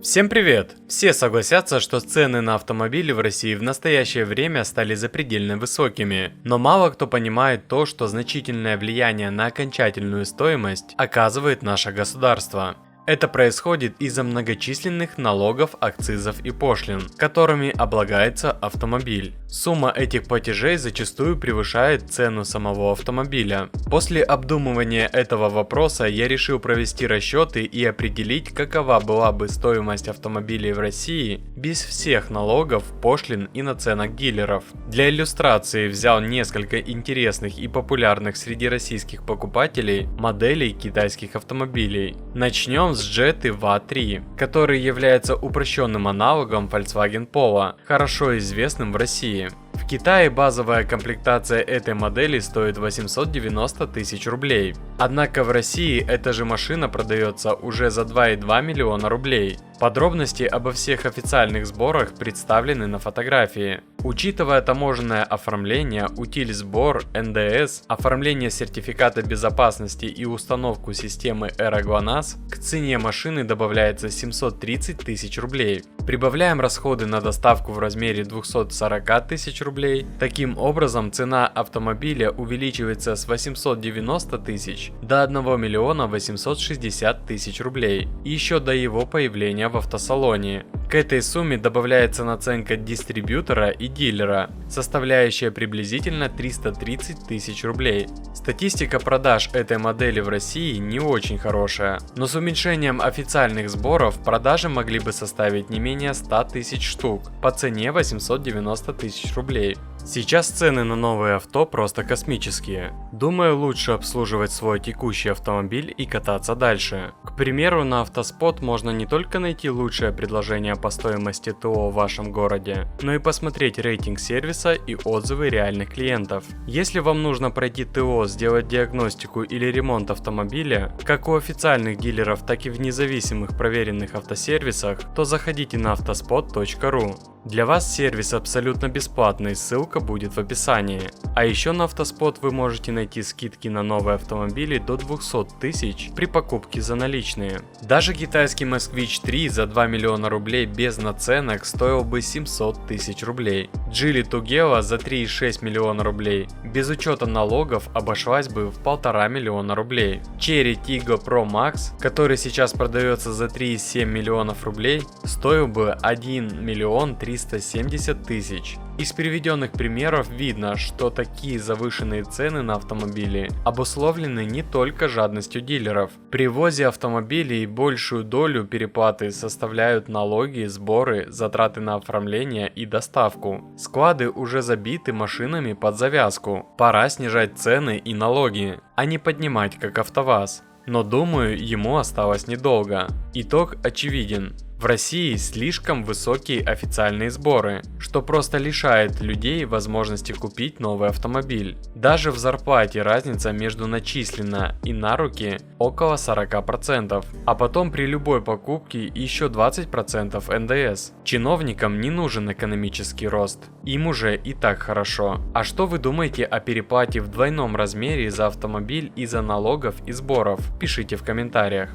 Всем привет! Все согласятся, что цены на автомобили в России в настоящее время стали запредельно высокими, но мало кто понимает то, что значительное влияние на окончательную стоимость оказывает наше государство. Это происходит из-за многочисленных налогов, акцизов и пошлин, которыми облагается автомобиль. Сумма этих платежей зачастую превышает цену самого автомобиля. После обдумывания этого вопроса я решил провести расчеты и определить, какова была бы стоимость автомобилей в России без всех налогов, пошлин и наценок дилеров. Для иллюстрации взял несколько интересных и популярных среди российских покупателей моделей китайских автомобилей. Начнем с Jetta VA3, который является упрощенным аналогом Volkswagen Polo, хорошо известным в России. В Китае базовая комплектация этой модели стоит 890 тысяч рублей. Однако в России эта же машина продается уже за 2,2 миллиона рублей. Подробности обо всех официальных сборах представлены на фотографии. Учитывая таможенное оформление, утиль-сбор, НДС, оформление сертификата безопасности и установку системы Эроглонасс, к цене машины добавляется 730 тысяч рублей. Прибавляем расходы на доставку в размере 240 тысяч рублей. Таким образом, цена автомобиля увеличивается с 890 тысяч до 1 миллиона 860 тысяч рублей, еще до его появления в автосалоне. К этой сумме добавляется наценка дистрибьютора и дилера, составляющая приблизительно 330 тысяч рублей. Статистика продаж этой модели в России не очень хорошая, но с уменьшением официальных сборов продажи могли бы составить не менее 100 тысяч штук по цене 890 тысяч рублей. Сейчас цены на новые авто просто космические. Думаю, лучше обслуживать свой текущий автомобиль и кататься дальше. К примеру, на Автоспот можно не только найти лучшее предложение по стоимости ТО в вашем городе, но и посмотреть рейтинг сервиса и отзывы реальных клиентов. Если вам нужно пройти ТО, сделать диагностику или ремонт автомобиля, как у официальных дилеров, так и в независимых проверенных автосервисах, то заходите на автоспот.ру. Для вас сервис абсолютно бесплатный, ссылка будет в описании. А еще на Автоспот вы можете найти скидки на новые автомобили до 200 тысяч при покупке за наличные. Даже китайский Москвич 3 за 2 миллиона рублей без наценок стоил бы 700 тысяч рублей. Geely Tugela за 3,6 миллиона рублей без учета налогов обошлась бы в 1,5 миллиона рублей. Chery Tiggo Pro Max, который сейчас продается за 3,7 миллионов рублей, стоил бы 1 миллион 370 тысяч. Из приведенных примеров видно, что такие завышенные цены на автомобили обусловлены не только жадностью дилеров. При ввозе автомобилей большую долю переплаты составляют налоги, сборы, затраты на оформление и доставку. Склады уже забиты машинами под завязку. Пора снижать цены и налоги, а не поднимать как АвтоВАЗ. Но думаю, ему осталось недолго. Итог очевиден. В России слишком высокие официальные сборы, что просто лишает людей возможности купить новый автомобиль. Даже в зарплате разница между начисленно и на руки около 40%, а потом при любой покупке еще 20% НДС. Чиновникам не нужен экономический рост, им уже и так хорошо. А что вы думаете о переплате в двойном размере за автомобиль из-за налогов и сборов? Пишите в комментариях.